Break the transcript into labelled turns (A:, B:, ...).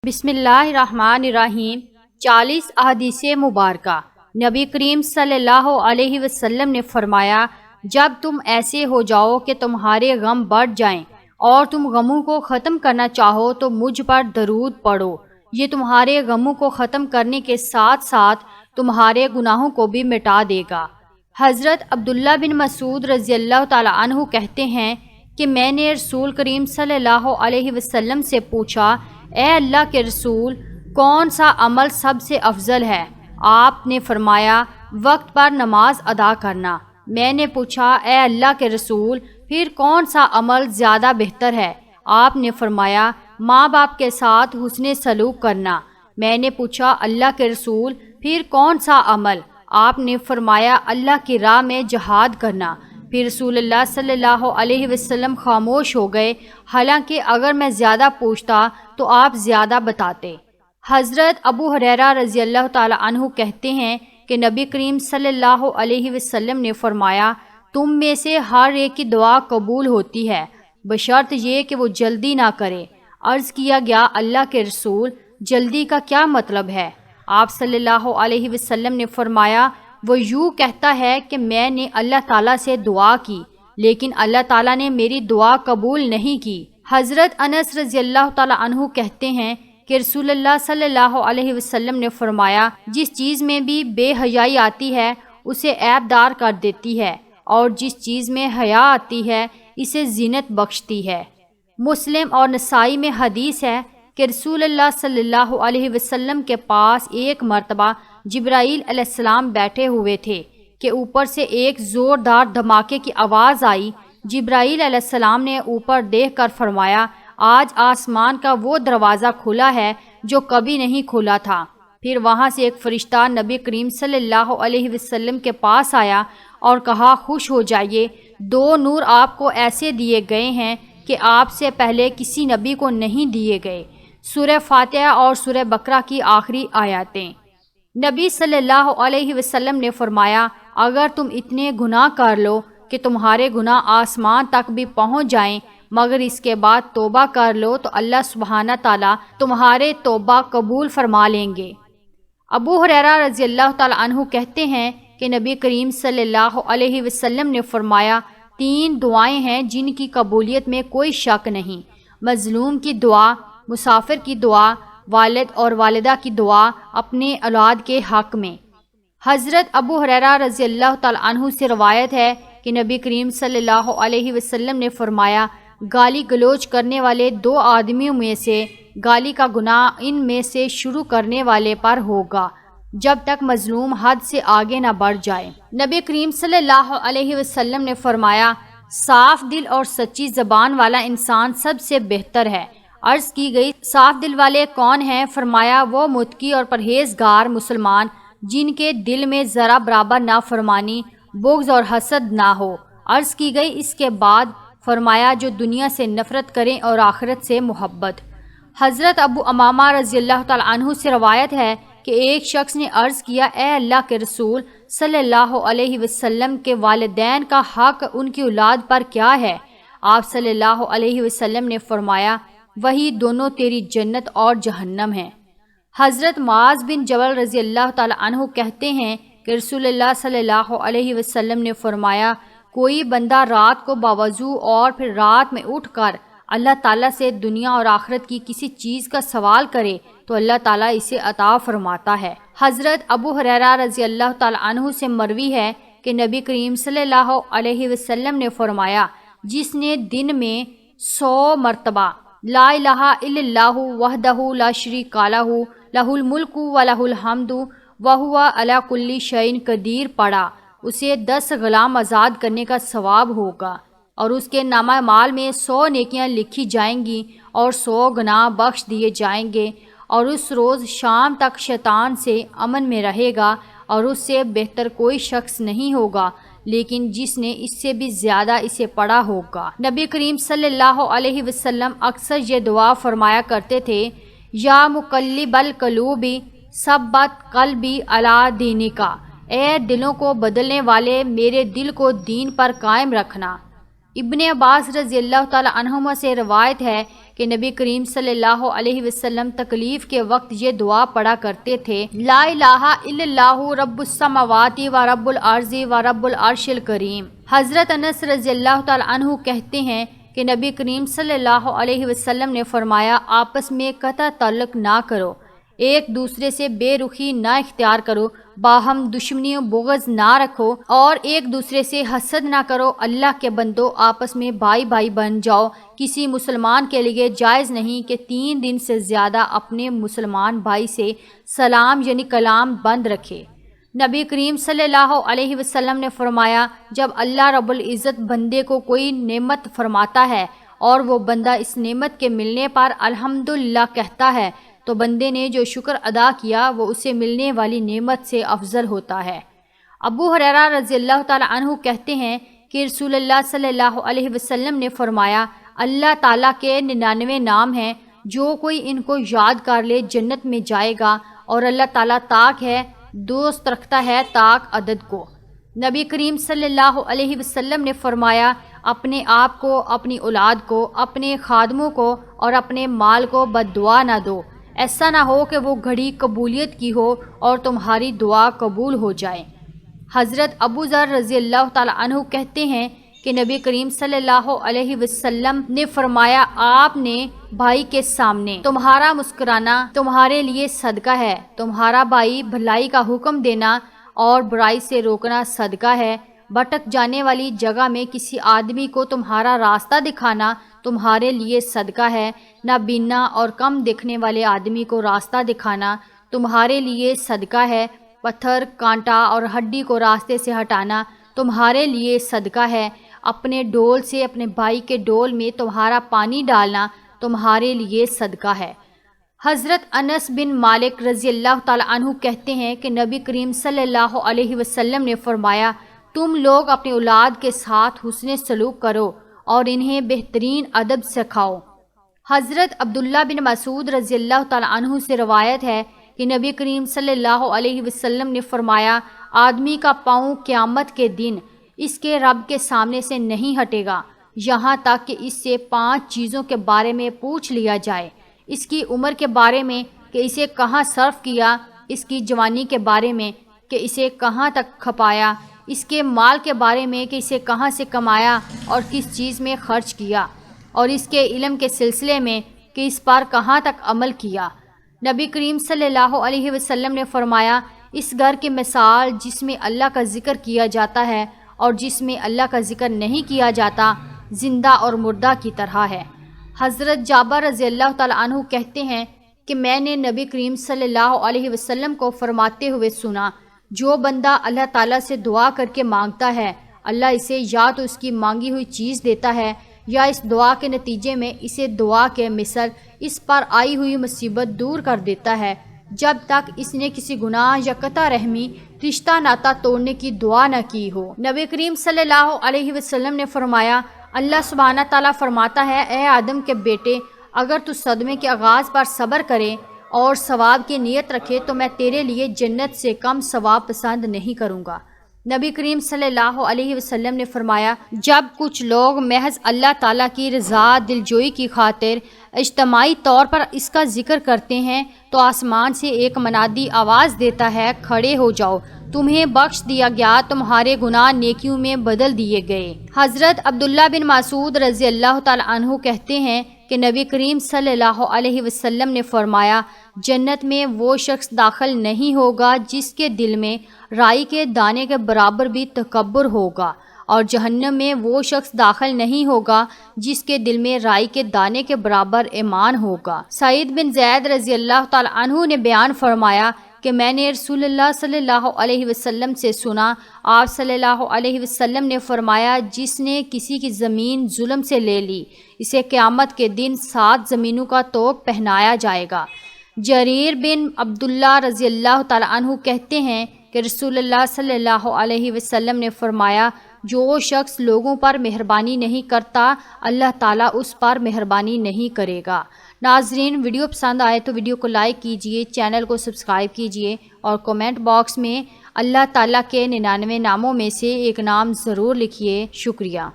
A: بسم اللہ الرحمن الرحیم 40 احادیث مبارکہ۔ نبی کریم صلی اللہ علیہ وسلم نے فرمایا، جب تم ایسے ہو جاؤ کہ تمہارے غم بڑھ جائیں اور تم غموں کو ختم کرنا چاہو تو مجھ پر درود پڑھو، یہ تمہارے غموں کو ختم کرنے کے ساتھ ساتھ تمہارے گناہوں کو بھی مٹا دے گا۔ حضرت عبداللہ بن مسعود رضی اللہ تعالی عنہ کہتے ہیں کہ میں نے رسول کریم صلی اللہ علیہ وسلم سے پوچھا، اے اللہ کے رسول، کون سا عمل سب سے افضل ہے؟ آپ نے فرمایا، وقت پر نماز ادا کرنا۔ میں نے پوچھا، اے اللہ کے رسول، پھر کون سا عمل زیادہ بہتر ہے؟ آپ نے فرمایا، ماں باپ کے ساتھ حسن سلوک کرنا۔ میں نے پوچھا، اللہ کے رسول، پھر کون سا عمل؟ آپ نے فرمایا، اللہ کی راہ میں جہاد کرنا۔ پھر رسول اللہ صلی اللہ علیہ وسلم خاموش ہو گئے، حالانکہ اگر میں زیادہ پوچھتا تو آپ زیادہ بتاتے۔ حضرت ابو ہریرہ رضی اللہ تعالی عنہ کہتے ہیں کہ نبی کریم صلی اللہ علیہ وسلم نے فرمایا، تم میں سے ہر ایک کی دعا قبول ہوتی ہے بشرط یہ کہ وہ جلدی نہ کرے۔ عرض کیا گیا، اللہ کے رسول، جلدی کا کیا مطلب ہے؟ آپ صلی اللہ علیہ وسلم نے فرمایا، وہ یوں کہتا ہے کہ میں نے اللہ تعالیٰ سے دعا کی لیکن اللہ تعالیٰ نے میری دعا قبول نہیں کی۔ حضرت انس رضی اللہ تعالیٰ عنہ کہتے ہیں کہ رسول اللہ صلی اللہ علیہ وسلم نے فرمایا، جس چیز میں بھی بے حیائی آتی ہے اسے عیب دار کر دیتی ہے، اور جس چیز میں حیا آتی ہے اسے زینت بخشتی ہے۔ مسلم اور نسائی میں حدیث ہے کہ رسول اللہ صلی اللہ علیہ وسلم کے پاس ایک مرتبہ جبرائیل علیہ السلام بیٹھے ہوئے تھے کہ اوپر سے ایک زوردار دھماکے کی آواز آئی۔ جبرائیل علیہ السلام نے اوپر دیکھ کر فرمایا، آج آسمان کا وہ دروازہ کھلا ہے جو کبھی نہیں کھلا تھا۔ پھر وہاں سے ایک فرشتہ نبی کریم صلی اللہ علیہ وسلم کے پاس آیا اور کہا، خوش ہو جائیے، دو نور آپ کو ایسے دیے گئے ہیں کہ آپ سے پہلے کسی نبی کو نہیں دیے گئے۔ سورہ فاتحہ اور سورہ بقرہ کی آخری آیاتیں۔ نبی صلی اللہ علیہ وسلم نے فرمایا، اگر تم اتنے گناہ کر لو کہ تمہارے گناہ آسمان تک بھی پہنچ جائیں مگر اس کے بعد توبہ کر لو تو اللہ سبحانہ تعالیٰ تمہارے توبہ قبول فرما لیں گے۔ ابو ہریرہ رضی اللہ تعالیٰ عنہ کہتے ہیں کہ نبی کریم صلی اللہ علیہ وسلم نے فرمایا، 3 دعائیں ہیں جن کی قبولیت میں کوئی شک نہیں، مظلوم کی دعا، مسافر کی دعا، والد اور والدہ کی دعا اپنے اولاد کے حق میں۔ حضرت ابو ہریرہ رضی اللہ تعالیٰ عنہ سے روایت ہے کہ نبی کریم صلی اللہ علیہ وسلم نے فرمایا، گالی گلوچ کرنے والے 2 آدمیوں میں سے گالی کا گناہ ان میں سے شروع کرنے والے پر ہوگا جب تک مظلوم حد سے آگے نہ بڑھ جائے۔ نبی کریم صلی اللہ علیہ وسلم نے فرمایا، صاف دل اور سچی زبان والا انسان سب سے بہتر ہے۔ عرض کی گئی، صاف دل والے کون ہیں؟ فرمایا، وہ متقی اور پرہیزگار مسلمان جن کے دل میں ذرا برابر نافرمانی، بغض اور حسد نہ ہو۔ عرض کی گئی، اس کے بعد فرمایا، جو دنیا سے نفرت کریں اور آخرت سے محبت۔ حضرت ابو امامہ رضی اللہ تعالیٰ عنہ سے روایت ہے کہ ایک شخص نے عرض کیا، اے اللہ کے رسول صلی اللہ علیہ وسلم کے والدین کا حق ان کی اولاد پر کیا ہے؟ آپ صلی اللہ علیہ وسلم نے فرمایا، وہی دونوں تیری جنت اور جہنم ہیں۔ حضرت معاذ بن جبل رضی اللہ تعالیٰ عنہ کہتے ہیں کہ رسول اللہ صلی اللہ علیہ وسلم نے فرمایا، کوئی بندہ رات کو باوضو اور پھر رات میں اٹھ کر اللہ تعالیٰ سے دنیا اور آخرت کی کسی چیز کا سوال کرے تو اللہ تعالیٰ اسے عطا فرماتا ہے۔ حضرت ابو ہریرہ رضی اللہ تعالیٰ عنہ سے مروی ہے کہ نبی کریم صلی اللہ علیہ وسلم نے فرمایا، جس نے دن میں 100 مرتبہ لا الہ الا اللہ وحدہ لا شریک لہ لہ الملک و لہ الحمد وہو علی کل شیء قدیر پڑھا، اسے 10 غلام آزاد کرنے کا ثواب ہوگا اور اس کے نامہ اعمال میں 100 نیکیاں لکھی جائیں گی اور 100 گناہ بخش دیے جائیں گے، اور اس روز شام تک شیطان سے امن میں رہے گا اور اس سے بہتر کوئی شخص نہیں ہوگا لیکن جس نے اس سے بھی زیادہ اسے پڑھا ہوگا۔ نبی کریم صلی اللہ علیہ وسلم اکثر یہ دعا فرمایا کرتے تھے، یا مقلب القلوب ثبت قلبی علی دینک، اے دلوں کو بدلنے والے میرے دل کو دین پر قائم رکھنا۔ ابن عباس رضی اللہ تعالی عنہما سے روایت ہے کہ نبی کریم صلی اللہ علیہ وسلم تکلیف کے وقت یہ دعا پڑھا کرتے تھے، لا الہ الا اللہ رب السماوات و رب الارض و رب العرش الکریم۔ حضرت انس رضی اللہ تعالی عنہ کہتے ہیں کہ نبی کریم صلی اللہ علیہ وسلم نے فرمایا، آپس میں قطع تعلق نہ کرو، ایک دوسرے سے بے رخی نہ اختیار کرو، باہم دشمنی و بغض نہ رکھو اور ایک دوسرے سے حسد نہ کرو۔ اللہ کے بندو، آپس میں بھائی بھائی بن جاؤ۔ کسی مسلمان کے لیے جائز نہیں کہ 3 دن سے زیادہ اپنے مسلمان بھائی سے سلام یعنی کلام بند رکھے۔ نبی کریم صلی اللہ علیہ وسلم نے فرمایا، جب اللہ رب العزت بندے کو کوئی نعمت فرماتا ہے اور وہ بندہ اس نعمت کے ملنے پر الحمدللہ کہتا ہے تو بندے نے جو شکر ادا کیا وہ اسے ملنے والی نعمت سے افضل ہوتا ہے۔ ابو ہریرہ رضی اللہ تعالی عنہ کہتے ہیں کہ رسول اللہ صلی اللہ علیہ وسلم نے فرمایا، اللہ تعالیٰ کے 99 نام ہیں، جو کوئی ان کو یاد کر لے جنت میں جائے گا، اور اللہ تعالیٰ طاق ہے، دوست رکھتا ہے طاق عدد کو۔ نبی کریم صلی اللہ علیہ وسلم نے فرمایا، اپنے آپ کو، اپنی اولاد کو، اپنے خادموں کو اور اپنے مال کو بد دعا نہ دو، ایسا نہ ہو کہ وہ گھڑی قبولیت کی ہو اور تمہاری دعا قبول ہو جائے۔ حضرت ابو ذر رضی اللہ تعالی عنہ کہتے ہیں کہ نبی کریم صلی اللہ علیہ وسلم نے فرمایا، آپ نے بھائی کے سامنے تمہارا مسکرانا تمہارے لیے صدقہ ہے، تمہارا بھائی بھلائی کا حکم دینا اور برائی سے روکنا صدقہ ہے، بھٹک جانے والی جگہ میں کسی آدمی کو تمہارا راستہ دکھانا تمہارے لیے صدقہ ہے، نابینا اور کم دیکھنے والے آدمی کو راستہ دکھانا تمہارے لیے صدقہ ہے، پتھر، کانٹا اور ہڈی کو راستے سے ہٹانا تمہارے لیے صدقہ ہے، اپنے ڈول سے اپنے بھائی کے ڈول میں تمہارا پانی ڈالنا تمہارے لیے صدقہ ہے۔ حضرت انس بن مالک رضی اللہ تعالی عنہ کہتے ہیں کہ نبی کریم صلی اللہ علیہ وسلم نے فرمایا، تم لوگ اپنی اولاد کے ساتھ حسن سلوک کرو اور انہیں بہترین ادب سکھاؤ۔ حضرت عبداللہ بن مسعود رضی اللہ تعالی عنہ سے روایت ہے کہ نبی کریم صلی اللہ علیہ وسلم نے فرمایا، آدمی کا پاؤں قیامت کے دن اس کے رب کے سامنے سے نہیں ہٹے گا یہاں تک کہ اس سے 5 چیزوں کے بارے میں پوچھ لیا جائے، اس کی عمر کے بارے میں کہ اسے کہاں صرف کیا، اس کی جوانی کے بارے میں کہ اسے کہاں تک کھپایا، اس کے مال کے بارے میں کہ اسے کہاں سے کمایا اور کس چیز میں خرچ کیا، اور اس کے علم کے سلسلے میں کہ اس پر کہاں تک عمل کیا۔ نبی کریم صلی اللہ علیہ وسلم نے فرمایا، اس گھر کی مثال جس میں اللہ کا ذکر کیا جاتا ہے اور جس میں اللہ کا ذکر نہیں کیا جاتا، زندہ اور مردہ کی طرح ہے۔ حضرت جابر رضی اللہ تعالی عنہ کہتے ہیں کہ میں نے نبی کریم صلی اللہ علیہ وسلم کو فرماتے ہوئے سنا، جو بندہ اللہ تعالیٰ سے دعا کر کے مانگتا ہے، اللہ اسے یا تو اس کی مانگی ہوئی چیز دیتا ہے یا اس دعا کے نتیجے میں اسے دعا کے مثل اس پر آئی ہوئی مصیبت دور کر دیتا ہے، جب تک اس نے کسی گناہ یا قطع رحمی رشتہ ناتا توڑنے کی دعا نہ کی ہو۔ نبی کریم صلی اللہ علیہ وسلم نے فرمایا، اللہ سبحانہ تعالیٰ فرماتا ہے، اے آدم کے بیٹے، اگر تو صدمے کے آغاز پر صبر کرے اور ثواب کی نیت رکھے تو میں تیرے لیے جنت سے کم ثواب پسند نہیں کروں گا۔ نبی کریم صلی اللہ علیہ وسلم نے فرمایا، جب کچھ لوگ محض اللہ تعالیٰ کی رضا دلجوئی کی خاطر اجتماعی طور پر اس کا ذکر کرتے ہیں تو آسمان سے ایک منادی آواز دیتا ہے، کھڑے ہو جاؤ، تمہیں بخش دیا گیا، تمہارے گناہ نیکیوں میں بدل دیے گئے۔ حضرت عبداللہ بن مسعود رضی اللہ تعالی عنہ کہتے ہیں کہ نبی کریم صلی اللہ علیہ وسلم نے فرمایا، جنت میں وہ شخص داخل نہیں ہوگا جس کے دل میں رائی کے دانے کے برابر بھی تکبر ہوگا، اور جہنم میں وہ شخص داخل نہیں ہوگا جس کے دل میں رائی کے دانے کے برابر ایمان ہوگا۔ سعید بن زید رضی اللہ تعالی عنہ نے بیان فرمایا کہ میں نے رسول اللہ صلی اللہ علیہ وسلم سے سنا، آپ صلی اللہ علیہ وسلم نے فرمایا، جس نے کسی کی زمین ظلم سے لے لی اسے قیامت کے دن 7 زمینوں کا طوق پہنایا جائے گا۔ جریر بن عبداللہ رضی اللہ تعالی عنہ کہتے ہیں کہ رسول اللہ صلی اللہ علیہ وسلم نے فرمایا، جو شخص لوگوں پر مہربانی نہیں کرتا اللہ تعالیٰ اس پر مہربانی نہیں کرے گا۔ ناظرین، ویڈیو پسند آئے تو ویڈیو کو لائک کیجئے، چینل کو سبسکرائب کیجئے اور کومنٹ باکس میں اللہ تعالیٰ کے 99 ناموں میں سے ایک نام ضرور لکھیے۔ شکریہ۔